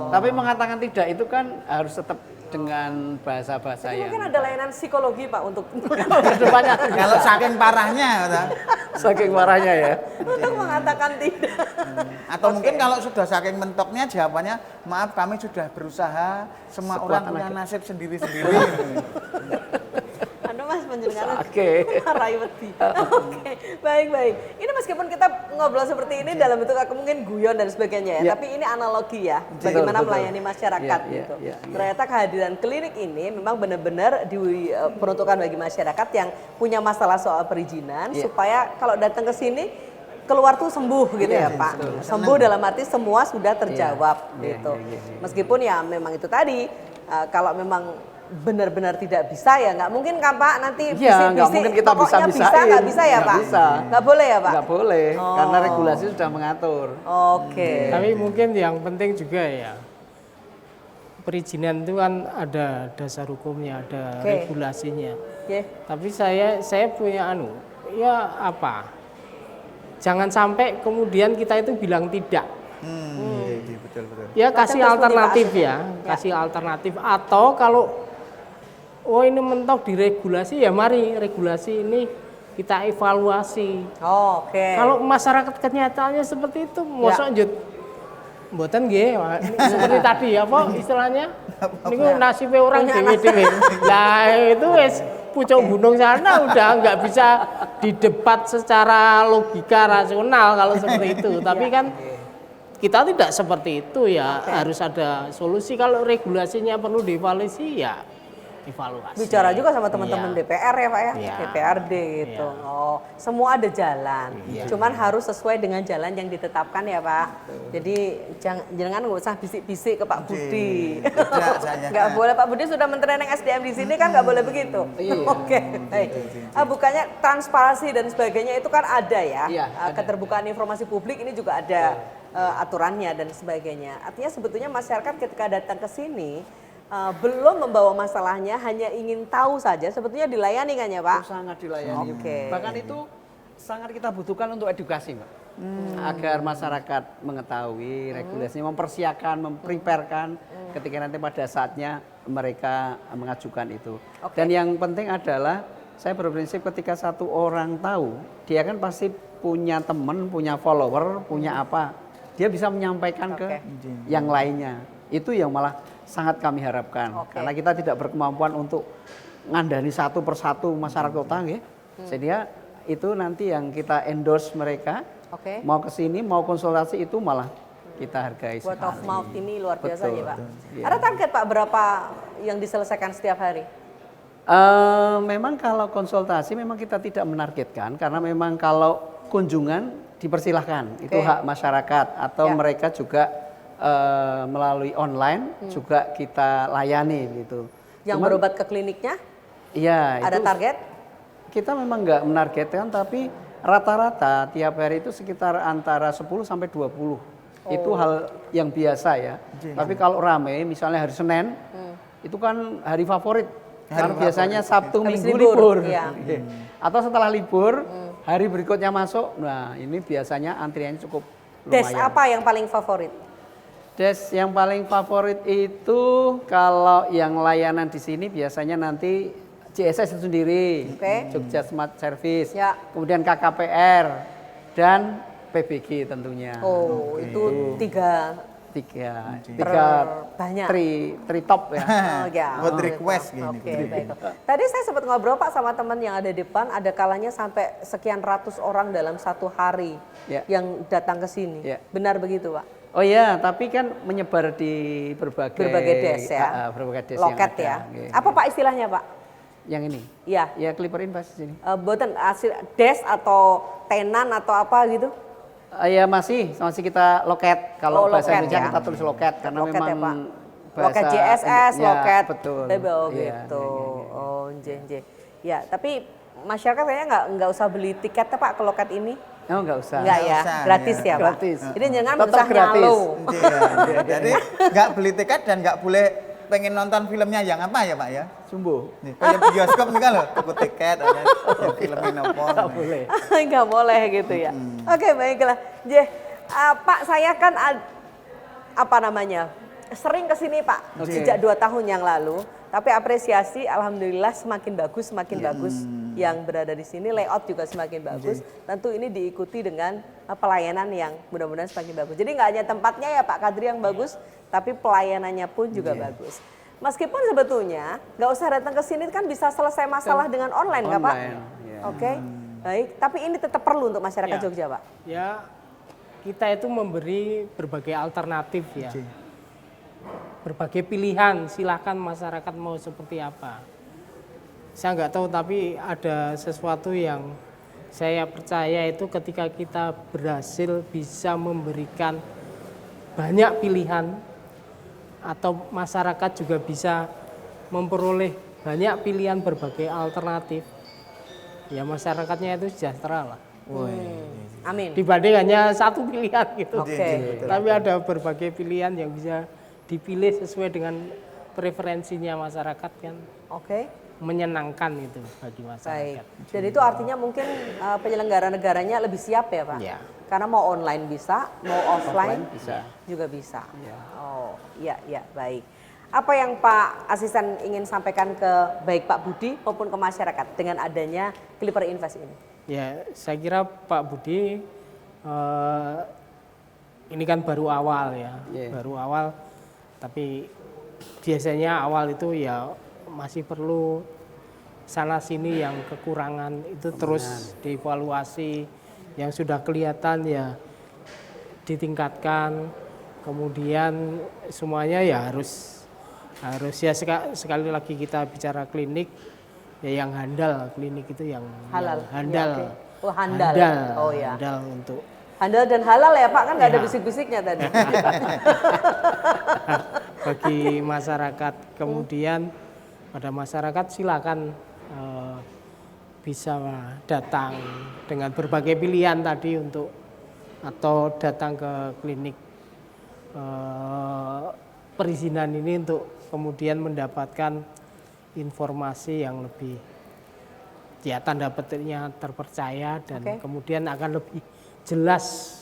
Tapi mengatakan tidak itu kan harus tetap dengan bahasa-bahasa Jadi yang mungkin ada layanan psikologi Pak untuk kedepannya Kalau saking parahnya kata. saking marahnya ya. untuk mengatakan tidak. Atau mungkin kalau sudah saking mentoknya jawabannya maaf kami sudah berusaha semua Sekuat orang punya tenaga. nasib sendiri-sendiri. Anu Mas penjenengan Oke. marai wedi. Oke, baik. Ini meskipun kita ngobrol seperti ini dalam bentuk mungkin guyon dan sebagainya ya, Ya. tapi ini analogi ya, bagaimana betul. melayani masyarakat Ya, gitu. ya. Ternyata kehadiran klinik ini memang benar-benar diperuntukkan bagi masyarakat yang punya masalah soal perizinan Ya. supaya kalau datang ke sini keluar tuh sembuh gitu ya Pak. Sembuh dalam arti semua sudah terjawab Iya, gitu. iya, iya. Meskipun ya memang itu tadi kalau memang benar-benar tidak bisa ya nggak mungkin kan Pak nanti Iya, nggak bisik-bisik mungkin kita pokoknya bisa-bisain. bisa nggak bisa ya Nggak Pak? bisa. Nggak boleh ya Pak? Nggak boleh, Oh. karena regulasi sudah mengatur. Oke. Tapi mungkin yang penting juga ya perizinan itu kan ada dasar hukumnya, ada Oke. regulasinya. Oke. Tapi saya punya ya apa? Jangan sampai kemudian kita itu bilang tidak. Iya, betul. Ya Kadang kasih terus alternatif motivasi. ya, kasih alternatif atau kalau oh ini mentok diregulasi ya mari regulasi ini kita evaluasi. Oh, oke. Kalau masyarakat kenyataannya seperti itu, mosok njut mboten nggih, seperti tadi apa istilahnya? Niku nasibe orang dewe-dewe. Lah itu wis pucuk gunung sana udah nggak bisa didebat secara logika rasional kalau seperti itu. Tapi kan kita tidak seperti itu ya, harus ada solusi. Kalau regulasinya perlu dievaluasi ya evaluasi. Bicara juga sama teman-teman Iya. DPR ya Pak ya, Iya. DPRD gitu. Iya. Oh, semua ada jalan. Cuman harus sesuai dengan jalan yang ditetapkan ya Pak. Jadi jangan nggak usah bisik-bisik ke Pak Budi. Tidak, saya. Nggak boleh, Pak Budi sudah Menteri SDM di sini kan nggak boleh begitu. Oke, baik. Bukannya transparansi dan sebagainya itu kan ada ya. Keterbukaan informasi publik ini juga ada aturannya dan sebagainya. Artinya sebetulnya masyarakat ketika datang ke sini belum membawa masalahnya, hanya ingin tahu saja, sebetulnya dilayani kan ya Pak? Sangat dilayani. Oke. Bahkan itu sangat kita butuhkan untuk edukasi, Mbak. Agar masyarakat mengetahui regulasinya, mempersiapkan, mempreparekan ketika nanti pada saatnya mereka mengajukan itu. Dan yang penting adalah saya berprinsip ketika satu orang tahu, dia kan pasti punya teman, punya follower, punya apa. Dia bisa menyampaikan ke yang lainnya. Itu yang malah sangat kami harapkan. Karena kita tidak berkemampuan untuk ngandani satu persatu masyarakat kota, nggih. Jadi itu nanti yang kita endorse mereka. Mau ke sini, mau konsultasi itu malah kita hargai Word of sekali. mouth ini luar biasa Betul, ya Pak. iya. Ada target Pak berapa yang diselesaikan setiap hari? Memang kalau konsultasi memang kita tidak menargetkan karena memang kalau kunjungan dipersilahkan, itu hak masyarakat atau mereka juga melalui online juga kita layani gitu. Yang Cuman, berobat ke kliniknya? Iya. Ada itu target? Kita memang nggak menargetkan, tapi rata-rata tiap hari itu sekitar antara 10 sampai 20. Itu hal yang biasa ya. Tapi kalau rame, misalnya hari Senin, itu kan hari favorit. Karena biasanya Sabtu Habis Minggu libur, libur. iya. Atau setelah libur, hari berikutnya masuk. Nah, ini biasanya antriannya cukup Des lumayan. apa yang paling favorit? Des yang paling favorit itu kalau yang layanan di sini biasanya nanti JSS itu sendiri, Jogja Smart Service, kemudian KKPR dan PBG tentunya. Oh, itu tiga banyak. Tri top ya. Oh, ya. Buat request gini. Oke, baik. Tadi saya sempat ngobrol Pak sama teman yang ada di depan, ada kalanya sampai sekian ratus orang dalam satu hari yang datang ke sini. Benar begitu Pak? Oh iya, tapi kan menyebar di berbagai des ya. Berbagai des loket yang ada. ya. Apa Pak istilahnya Pak? Yang ini? Iya. Ya Clipper Invest sini. Boten des atau tenan atau apa gitu? Ya masih kita loket. Kalau bahasa loket, Indonesia ya. kita tulis loket karena Loket memang ya, Pak? bahasa Loket JSS, ya, loket betul. Oh Iya, gitu. iya. Oh, nje. Ya, tapi masyarakat kayaknya nggak usah beli tiketnya Pak ke loket ini. Oh nggak usah. Enggak ya, usah, gratis ya. ya Pak. Gratis. Jadi jangan Tetap usah gratis. nyalo. Iya. Jadi nggak beli tiket dan nggak boleh pengen nonton filmnya yang apa ya Pak ya? Sumbu. Nih, kayak bioskop nih kan loh, tuku tiket ada yang filmnya nopo. Nggak boleh. Nggak boleh gitu ya. Oke, baiklah. Pak, saya kan apa namanya? Sering ke sini Pak, sejak 2 tahun yang lalu. Tapi apresiasi alhamdulillah semakin bagus yang berada di sini, layout juga semakin bagus. Tentu ini diikuti dengan pelayanan yang mudah-mudahan semakin bagus. Jadi nggak hanya tempatnya ya Pak Kadri yang bagus, tapi pelayanannya pun juga bagus. Meskipun sebetulnya nggak usah datang ke sini kan bisa selesai masalah dengan online nggak Pak? Ya. Oke, baik. Tapi ini tetap perlu untuk masyarakat Ya. Jogja Pak. Ya, kita itu memberi berbagai alternatif ya. Berbagai pilihan, silakan masyarakat mau seperti apa. Saya nggak tahu, tapi ada sesuatu yang saya percaya itu ketika kita berhasil bisa memberikan banyak pilihan atau masyarakat juga bisa memperoleh banyak pilihan berbagai alternatif, ya masyarakatnya itu sejahtera lah. Amin. Dibanding hanya satu pilihan gitu. Oke. Tapi ada berbagai pilihan yang bisa dipilih sesuai dengan preferensinya masyarakat kan. Oke. Menyenangkan itu bagi Baik. masyarakat. Jadi itu artinya mungkin penyelenggara negaranya lebih siap ya Pak? Ya. Karena mau online bisa, mau offline Bisa. juga bisa. Iya. Oh, iya, baik. Apa yang Pak Asisten ingin sampaikan ke baik Pak Budi maupun ke masyarakat dengan adanya Clipper Invest ini? Ya, saya kira Pak Budi ini kan baru awal ya, baru awal. Tapi biasanya awal itu ya masih perlu sana sini yang kekurangan itu terus dievaluasi, yang sudah kelihatan ya ditingkatkan. Kemudian semuanya ya harus ya sekali lagi kita bicara klinik ya yang handal, klinik itu yang Halal. yang handal. Ya, oke. Oh, handal. Oh, ya. Handal untuk Handal dan halal ya Pak, kan nggak ada Ya. bisik-bisiknya tadi. bagi masyarakat. Kemudian pada masyarakat silakan bisa datang dengan berbagai pilihan tadi untuk atau datang ke klinik perizinan ini untuk kemudian mendapatkan informasi yang lebih ya tanda petiknya terpercaya dan Oke. kemudian akan lebih jelas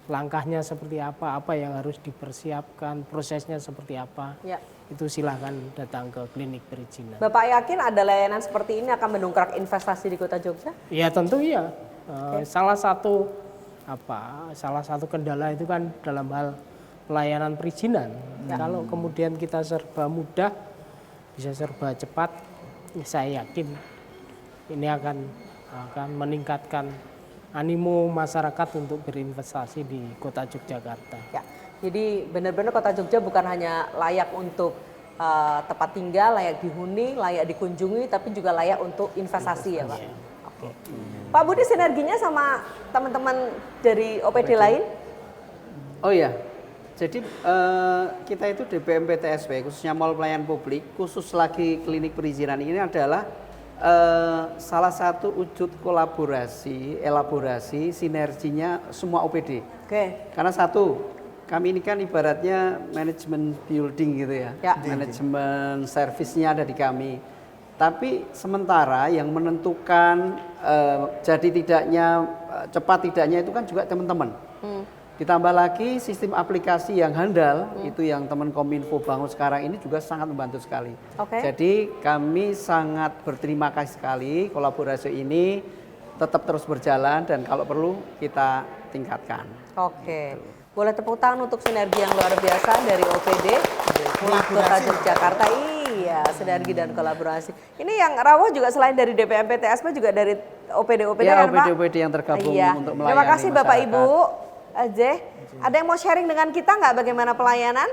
langkahnya seperti apa yang harus dipersiapkan, prosesnya seperti apa. Ya. Itu silahkan datang ke klinik perizinan. Bapak yakin ada layanan seperti ini akan mendongkrak investasi di Kota Jogja? Ya tentu ya. Salah satu kendala itu kan dalam hal pelayanan perizinan. Kalau kemudian kita serba mudah, bisa serba cepat, ya saya yakin ini akan meningkatkan animo masyarakat untuk berinvestasi di Kota Yogyakarta. Ya. Jadi benar-benar Kota Jogja bukan hanya layak untuk tempat tinggal, layak dihuni, layak dikunjungi, tapi juga layak untuk investasi ya Pak. Oke. Pak Budi, sinerginya sama teman-teman dari OPD lain? Oh iya, jadi kita itu DPM PTSP khususnya Mall Pelayanan Publik, khusus lagi klinik perizinan ini adalah salah satu wujud elaborasi sinerginya semua OPD. Oke. Karena satu, kami ini kan ibaratnya manajemen building gitu ya, Ya. manajemen servisnya ada di kami. Tapi sementara yang menentukan jadi tidaknya cepat tidaknya itu kan juga teman-teman. Ditambah lagi sistem aplikasi yang handal, itu yang teman Kominfo bangun sekarang ini juga sangat membantu sekali. Oke. Jadi kami sangat berterima kasih sekali kolaborasi ini tetap terus berjalan dan kalau perlu kita tingkatkan. Oke. Boleh tepuk tangan untuk sinergi yang luar biasa dari OPD di Kota Yogyakarta. Iya, sinergi dan kolaborasi. Ini yang rawuh juga selain dari DPM PTSP juga dari OPD-OPD Ya, kan Pak? OPD-OPD yang tergabung Iya. untuk melayani Terima kasih Bapak masyarakat. Ibu. Ajeh, ada yang mau sharing dengan kita nggak bagaimana pelayanan?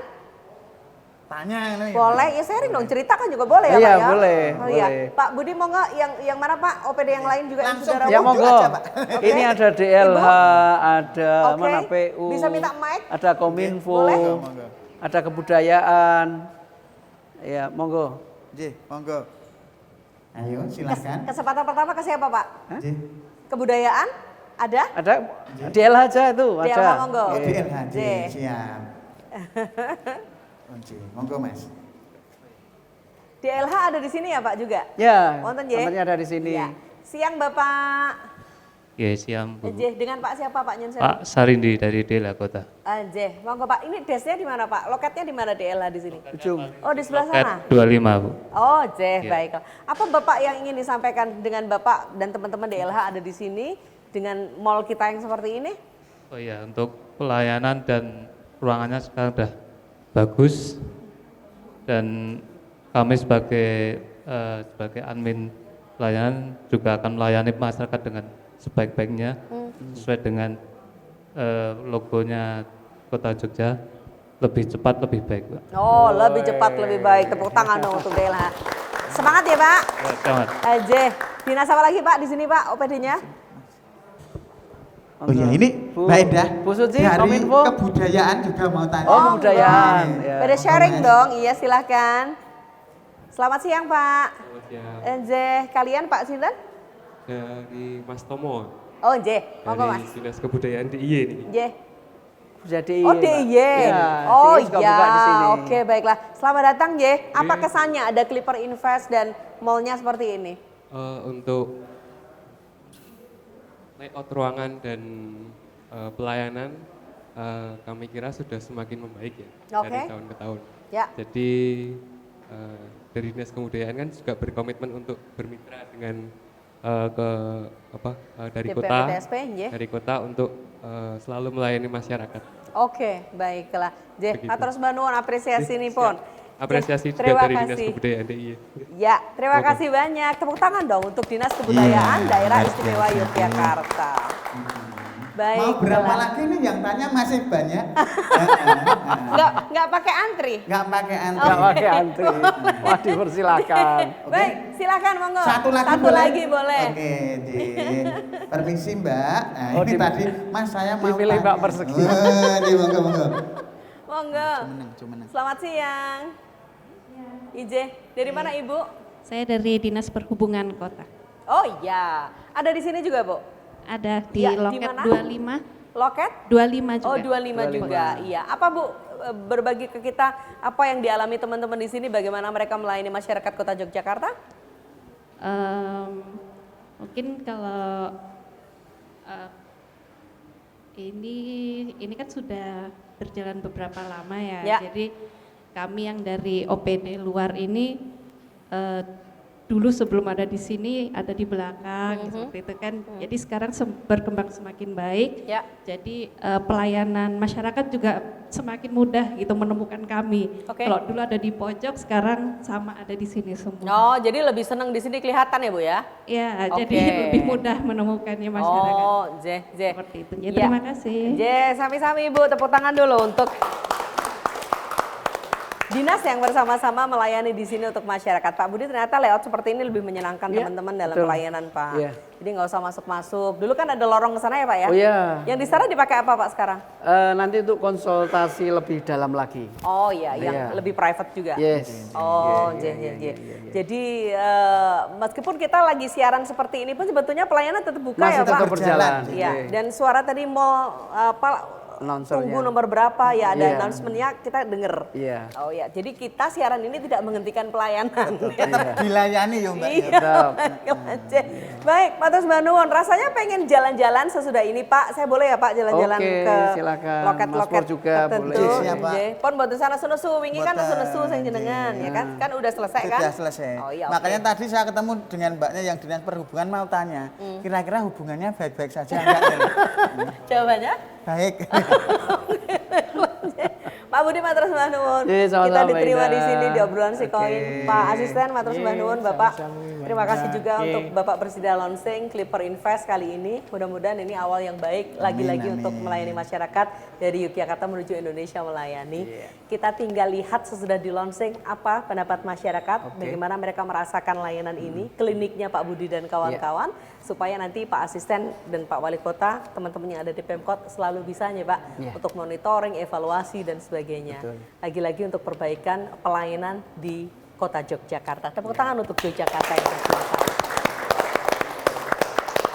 Tanya ini. Boleh, ya sharing dong, ceritakan juga boleh ya Iya, Pak ya? boleh, Oh, iya. boleh. Pak Budi mau nggak yang mana Pak? OPD yang lain juga yang Langsung sudah Ya rawuh? monggo. aja, Pak. Oke. Ini ada DLH, ada Oke. mana PU, Bisa minta mic? ada Kominfo, Boleh? Monggo. ada kebudayaan. Ya, monggo. J, monggo. Ayo, silakan. Kesempatan pertama ke siapa Pak? J. Kebudayaan? Ada? Ada DLH aja itu, ada. DLH monggo. Oh, Oke. DLH, J. J. Siap. Oh, J. Monggo, Mas. DLH ada di sini ya Pak juga? Ya, Wonten J? temannya ada di sini. Ya. Siang Bapak Ya, siang Bu. J, dengan Pak siapa Pak Nyun Sewu? Pak Sarindi dari Dela Kota. J, monggo Pak. Ini desnya di mana Pak? Loketnya di mana DLH di sini? Ujung. Oh, di sebelah sana. Loket 25 Bu. Oh, J, Iya. baiklah. Apa Bapak yang ingin disampaikan dengan Bapak dan teman-teman DLH ada di sini dengan mall kita yang seperti ini? Oh iya, untuk pelayanan dan ruangannya sekarang udah bagus dan kami sebagai admin pelayanan juga akan melayani masyarakat dengan sebaik-baiknya sesuai dengan logonya Kota Jogja, lebih cepat lebih baik Pak. Oh, lebih cepat lebih baik. Tepuk tangan dong untuk DLH. Semangat ya Pak. Ya, selamat. J, dinas apa lagi Pak di sini Pak OPD-nya? Oh iya, ini Bu- Mbak Endah Bu Suci, dari Kominfo. kebudayaan juga mau tanya. Oh, kebudayaan. Iya. Ya. Pada sharing Mas. dong, iya silahkan. Selamat siang Pak. J, kalian Pak Sinten? Dari Mas Tomo Oh J, monggo dari Mas. Dinas Kebudayaan DIY nih. J. Jadi Oh DIY. Oh iya, oke baiklah. Selamat datang J. Apa kesannya ada Clipper Invest dan mallnya seperti ini? Untuk layout ruangan dan pelayanan kami kira sudah semakin membaik ya Oke. dari tahun ke tahun. Ya. Jadi dari Dinas Kebudayaan kan juga berkomitmen untuk bermitra dengan dari kota, DPMPTSP, nggih. dari kota untuk selalu melayani masyarakat. Oke, baiklah. Jeh, Begitu. atur nuwun apresiasi nih pun. Apresiasi juga terima dari Dinas kasih. Kebudayaan DIY. Ya, terima Oke. kasih banyak. Tepuk tangan dong untuk Dinas Kebudayaan Iya, Daerah pasti. Istimewa Yogyakarta. Baik. Mau berapa lagi nih yang tanya masih banyak? Nggak pakai antri. Nggak pakai antri. Oke. Nggak pakai antri. Wah, dipersilakan. Baik, silakan monggo. Satu lagi boleh. Oke, permisi Mbak. Nah, Oh, ini tadi Mas saya mau dipilih Mbak tanya. persegi. Monggo, monggo. Monggo. Cumeneng. Selamat siang. Ije, dari mana Ibu? Saya dari Dinas Perhubungan Kota. Oh iya, ada di sini juga Bu? Ada di Ya, di loket mana? 25. Loket? 25 juga. Oh 25 juga, iya. Apa Bu, berbagi ke kita apa yang dialami teman-teman di sini, bagaimana mereka melayani masyarakat Kota Yogyakarta? Mungkin kalau ini kan sudah berjalan beberapa lama ya. Ya. Jadi kami yang dari OPD luar ini dulu sebelum ada di sini ada di belakang seperti itu kan. Jadi sekarang berkembang semakin baik. Ya. Jadi pelayanan masyarakat juga semakin mudah gitu menemukan kami. Oke. Kalau dulu ada di pojok, sekarang sama ada di sini semua. Oh, jadi lebih senang di sini kelihatan ya Bu ya? Ya, Oke. jadi lebih mudah menemukannya masyarakat. Oh, J. Seperti itu. Ya, Ya. terima kasih. J, sami-sami Ibu, tepuk tangan dulu untuk dinas yang bersama-sama melayani di sini untuk masyarakat. Pak Budi, ternyata layout seperti ini lebih menyenangkan Iya, teman-teman dalam betul. pelayanan Pak. Iya. Jadi nggak usah masuk-masuk. Dulu kan ada lorong ke sana ya Pak ya? Oh iya. Yang di sana dipakai apa Pak sekarang? Nanti untuk konsultasi lebih dalam lagi. Oh iya, yang Iya. lebih private juga. Yes. Oh, Iya, iya, iya, iya. Jadi meskipun kita lagi siaran seperti ini pun sebetulnya pelayanan tetap buka Masih ya Pak? tetap berjalan. Iya. Iya. Dan suara tadi mall Announcernya. tunggu nomor berapa ya, ada Iya. announcementnya kita denger. Iya. Oh ya, jadi kita siaran ini tidak menghentikan pelayanan. Tetap dilayani ya Mbak. Iya, baik, Pak Tos Banuwon, rasanya pengen jalan-jalan sesudah ini Pak. Saya boleh ya Pak jalan-jalan Oke, ke silakan. loket-loket Mas Pur juga tertentu. boleh. Siap, Pak. Nggih. Pon boten sana sunesu, wingi kan Boten, sunesu sing jenengan ya kan? Kan udah selesai kan? Sudah selesai. Oh iya, Makanya oke. tadi saya ketemu dengan Mbaknya yang Dinas Perhubungan mau tanya, kira-kira hubungannya baik-baik saja enggak? Jawabannya? Baik. Pak Budi matur sembah nuwun. Iya, sama-sama, Kita diterima Mbak di sini Ida. di obrolan si koin. Oke. Pak Asisten matur sembah Iya, nuwun Bapak. sama-sama, Mbak Terima kasih Ida. juga Oke. untuk Bapak Presida Lonsing Clipper Invest kali ini. Mudah-mudahan ini awal yang baik lagi-lagi amin. untuk melayani masyarakat dari Yogyakarta menuju Indonesia melayani. Iya. Kita tinggal lihat sesudah di launching apa pendapat masyarakat, bagaimana mereka merasakan layanan ini, kliniknya Pak Budi dan kawan-kawan, supaya nanti Pak Asisten dan Pak Wali Kota, teman-teman yang ada di Pemkot selalu bisa ya Pak Iya. untuk monitoring, evaluasi dan sebagainya. Betul. Lagi-lagi untuk perbaikan pelayanan di Kota Yogyakarta. Tepuk tangan untuk Yogyakarta yang tercinta.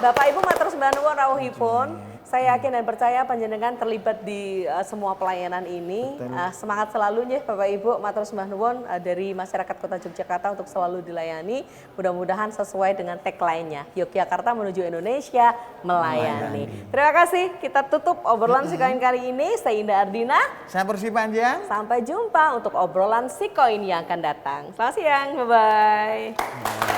Bapak Ibu matur sembah nuwun rawuhipun. Saya yakin dan percaya panjenengan terlibat di semua pelayanan ini. Semangat selalu ya Bapak Ibu matur sembah nuwun dari masyarakat Kota Yogyakarta untuk selalu dilayani. Mudah-mudahan sesuai dengan tagline-nya. Yogyakarta menuju Indonesia melayani. Terima kasih. Kita tutup obrolan Sikoin kali ini. Saya Indah Ardina. Saya Persi Panjang. Sampai jumpa untuk obrolan Sikoin yang akan datang. Selamat siang. Bye-bye.